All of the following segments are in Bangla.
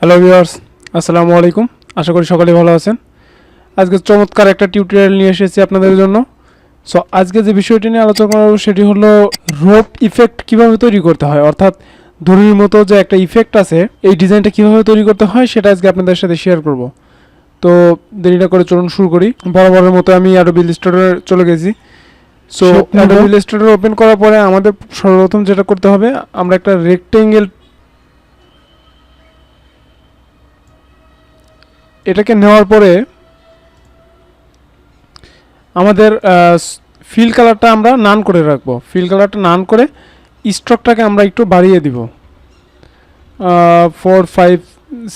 হ্যালো ভিউয়ার্স, আসসালামু আলাইকুম। আশা করি সকলে ভালো আছেন। আজকে চমৎকার একটা টিউটোরিয়াল নিয়ে এসেছি আপনাদের জন্য। সো আজকে যে বিষয়টি নিয়ে আলোচনা করব সেটি হলো রোপ ইফেক্ট কিভাবে তৈরি করতে হয়, অর্থাৎ দড়ির মতো যে একটা ইফেক্ট আছে এই ডিজাইনটা কিভাবে তৈরি করতে হয় সেটা আজকে আপনাদের সাথে শেয়ার করব। তো দেরি না করে চলুন শুরু করি। বরাবরের মতো আমি Adobe Illustrator চলে গেছি। সো Adobe Illustrator ওপেন করার পরে আমাদের সর্বপ্রথম যেটা করতে হবে, আমরা একটা রেক্টেঙ্গেল এটাকে নেওয়ার পরে আমাদের ফিল কালারটা আমরা নান করে রাখবো। ফিল কালারটা নান করে স্ট্রোকটাকে আমরা একটু বাড়িয়ে দিব 4, 5,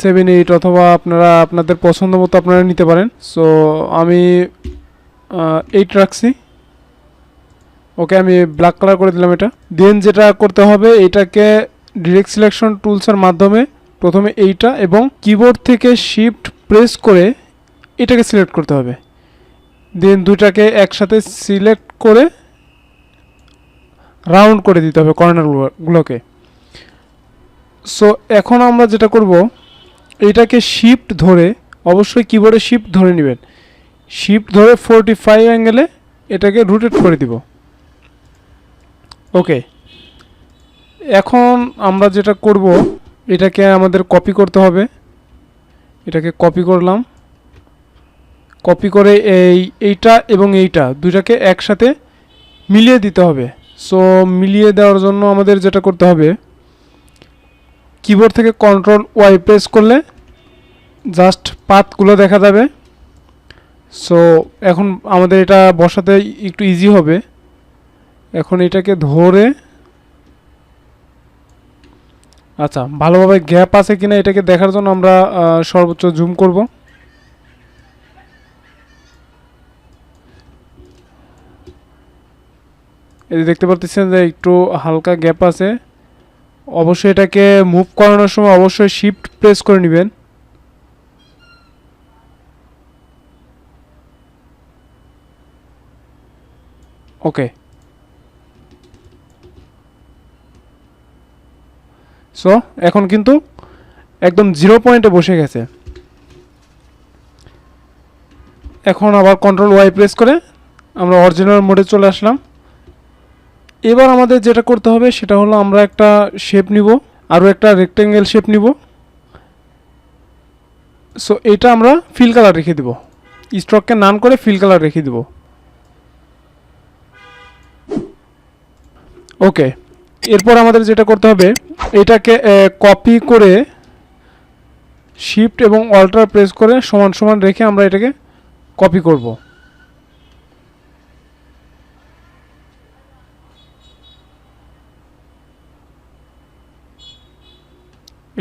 7, 8 অথবা আপনারা আপনাদের পছন্দ মতো আপনারা নিতে পারেন। সো আমি 8 রাখছি। ওকে, আমি ব্ল্যাক কালার করে দিলাম এটা। দেন যেটা করতে হবে, এটাকে ডিরেক্ট সিলেকশন টুলসের মাধ্যমে প্রথমে এইটা এবং কিবোর্ড থেকে শিফট প্রেস করে এটাকে সিলেক্ট করতে হবে। দেন দুইটাকে একসাথে সিলেক্ট করে রাউন্ড করে দিতে হবে কর্নারগুলোকে। সো এখন আমরা যেটা করব, এটাকে শিফট ধরে, অবশ্যই কিবোর্ডে শিফট ধরে নেবেন, শিফট ধরে 45 অ্যাঙ্গেলে এটাকে রোটেট করে দিব। ওকে, এখন আমরা যেটা করব, এটাকে আমাদের কপি করতে হবে। এটাকে কপি করলাম, কপি করে এইটা এবং এইটা দুইটাকে একসাথে মিলিয়ে দিতে হবে। সো মিলিয়ে দেওয়ার জন্য আমাদের যেটা করতে হবে, কিবোর্ড থেকে Ctrl+Y প্রেস করলে জাস্ট পাথগুলো দেখা যাবে। সো এখন আমাদের এটা বসাতে একটু ইজি হবে। এখন এটাকে ধরে, আচ্ছা ভালোভাবে গ্যাপ আছে কিনা এটাকে দেখার জন্য আমরা সর্বোচ্চ জুম করব। এই দেখতে পাচ্ছেন যে একটু হালকা গ্যাপ আছে। অবশ্যই এটাকে মুভ করানোর সময় অবশ্যই শিফট প্রেস করে নেবেন। ওকে, সো এখন কিন্তু একদম 0 পয়েন্টে বসে গেছে। এখন আবার Ctrl+Y প্রেস করে আমরা অরিজিনাল মোডে চলে আসলাম। এবার আমাদের যেটা করতে হবে সেটা হলো, আমরা একটা শেপ নিব, আরও একটা রেক্টেঙ্গেল শেপ নিব। সো এটা আমরা ফিল কালার রেখে দিব, স্ট্রোককে নান করে ফিল কালার রেখে দিব। ওকে, এরপর আমাদের যেটা করতে হবে, এটাকে কপি করে শিফট এবং অল্টার প্রেস করে সমান সমান রেখে আমরা এটাকে কপি করব।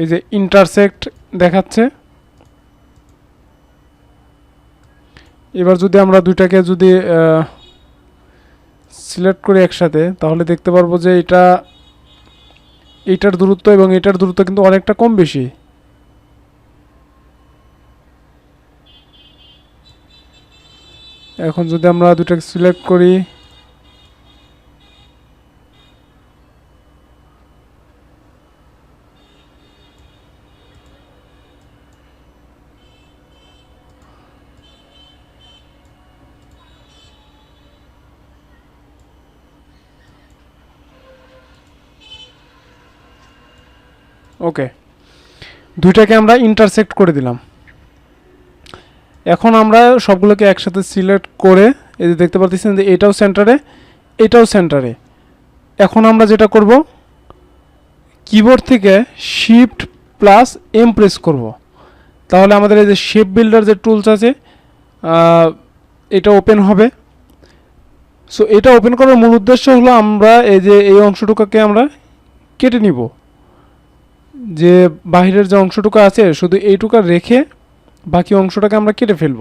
এই যে ইন্টারসেক্ট দেখাচ্ছে। এবার যদি আমরা দুইটাকে যদি সিলেক্ট করি একসাথে, তাহলে দেখতে পারবো যে এইটার দূরত্ব এবং এটার দূরত্ব কিন্তু অনেকটা কম বেশি। এখন যদি আমরা দুটাকে সিলেক্ট করি, ওকে, দুইটাকে আমরা ইন্টারসেক্ট করে দিলাম। এখন আমরা সবগুলোকে একসাথে সিলেক্ট করে, এই যে দেখতে পাচ্ছেন যে এটাও সেন্টারে, এটাও সেন্টারে। এখন আমরা যেটা করব, কিবোর্ড থেকে Shift+M প্রেস করব। তাহলে আমাদের এই যে শেপ বিল্ডার যে টুলস আছে এটা ওপেন হবে। সো এটা ওপেন করার মূল উদ্দেশ্য হলো, আমরা এই যে এই অংশটুকুকে আমরা কেটে নিব। যে বাহিরের যে অংশটুকু আছে শুধু এইটুকু রেখে বাকি অংশটাকে আমরা কেটে ফেলব।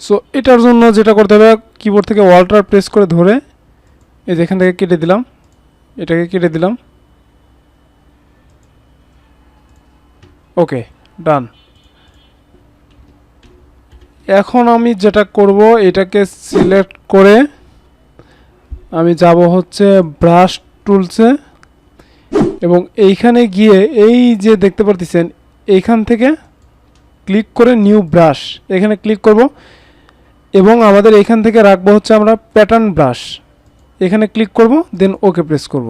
সো এটার জন্য যেটা করতে হবে, কিবোর্ড থেকে অল্টার প্রেস করে ধরে এই যে এখান থেকে কেটে দিলাম, এটাকে কেটে দিলাম। ওকে, ডান। এখন আমি যেটা করব, এটাকে সিলেক্ট করে আমি যাব হচ্ছে ব্রাশ টুলসে, এবং এইখানে গিয়ে এই যে দেখতে পারতেছেন এইখান থেকে ক্লিক করে নিউ ব্রাশ এখানে ক্লিক করব এবং আমাদের এইখান থেকে রাখবো হচ্ছে আমরা প্যাটার্ন ব্রাশ এখানে ক্লিক করব দেন ওকে প্রেস করব।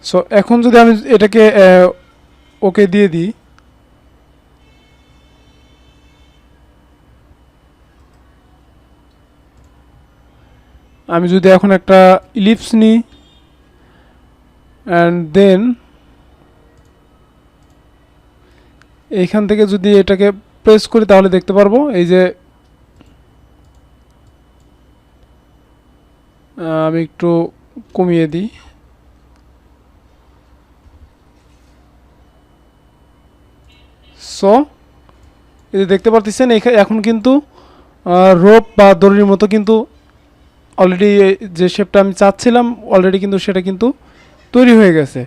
সো এখন যদি আমি এটাকে ওকে দিয়ে দিই, আমি যদি এখন একটা ইলিপস নিই অ্যান্ড দেন এইখান থেকে যদি এটাকে প্রেস করি তাহলে দেখতে পারবো এই যে আমি একটু কমিয়ে দিই, সো এই যে দেখতে পারতেছেন এখন কিন্তু রোপ বা দড়ির মতো কিন্তু অলরেডি যে শেপটা আমি চাচ্ছিলাম অলরেডি কিন্তু সেটা কিন্তু তৈরি হয়ে গেছে।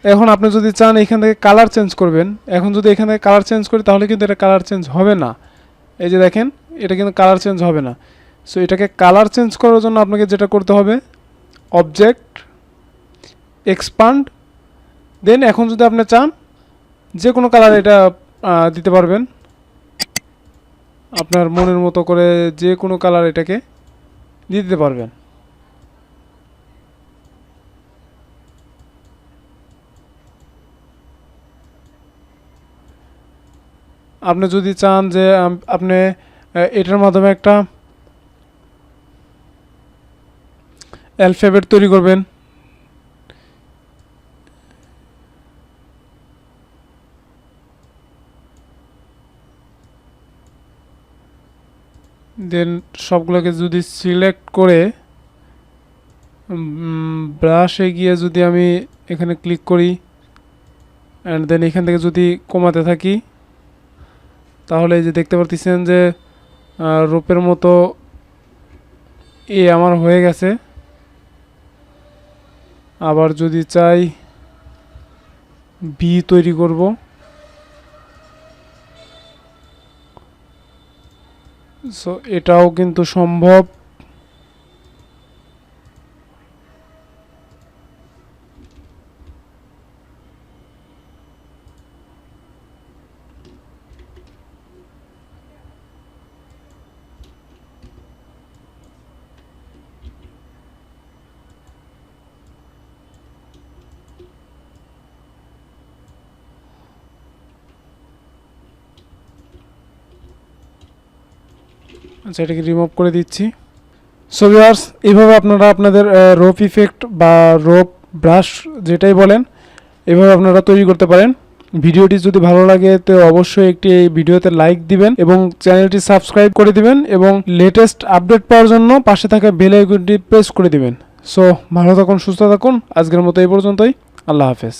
এখন আপনি যদি চান এখান থেকে কালার চেঞ্জ করবেন, এখন যদি এখান থেকে কালার চেঞ্জ করি তাহলে কিন্তু এটা কালার চেঞ্জ হবে না। এই যে দেখেন এটা কিন্তু কালার চেঞ্জ হবে না। সো এটাকে কালার চেঞ্জ করার জন্য আপনাকে যেটা করতে হবে অবজেক্ট এক্সপান্ড, দেন এখন যদি আপনি চান যে কোনো কালার এটা দিতে পারবেন আপনার মনের মতো করে, যে কোনো কালার এটাকে দিয়ে দিতে পারবেন। আপনি যদি চান যে আপনি এটার মাধ্যমে একটা অ্যালফাবেট তৈরি করবেন, দেন সবগুলোকে যদি সিলেক্ট করে ব্রাশে গিয়ে যদি আমি এখানে ক্লিক করি অ্যান্ড দেন এখান থেকে যদি কমাতে থাকি তাহলে এই যে দেখতে পাচ্ছেন যে রূপের মতো আমার হয়ে গেছে। আবার যদি চাই বি তৈরি করব, সো এটাও কিন্তু সম্ভব। আচ্ছা, এটাকে রিমুভ করে দিচ্ছি। সো ভিউয়ার্স, এইভাবে আপনারা আপনাদের রোপ ইফেক্ট বা রোপ ব্রাশ যেটাই বলেন এইভাবে আপনারা তৈরি করতে পারেন। ভিডিওটি যদি ভালো লাগে তো অবশ্যই একটি এই ভিডিওতে লাইক দিবেন এবং চ্যানেলটি সাবস্ক্রাইব করে দিবেন এবং লেটেস্ট আপডেট পাওয়ার জন্য পাশে থাকা বেল আইকনটি প্রেস করে দিবেন। সো ভালো থাকুন, সুস্থ থাকুন। আজকের মতো এই পর্যন্তই। আল্লাহ হাফেজ।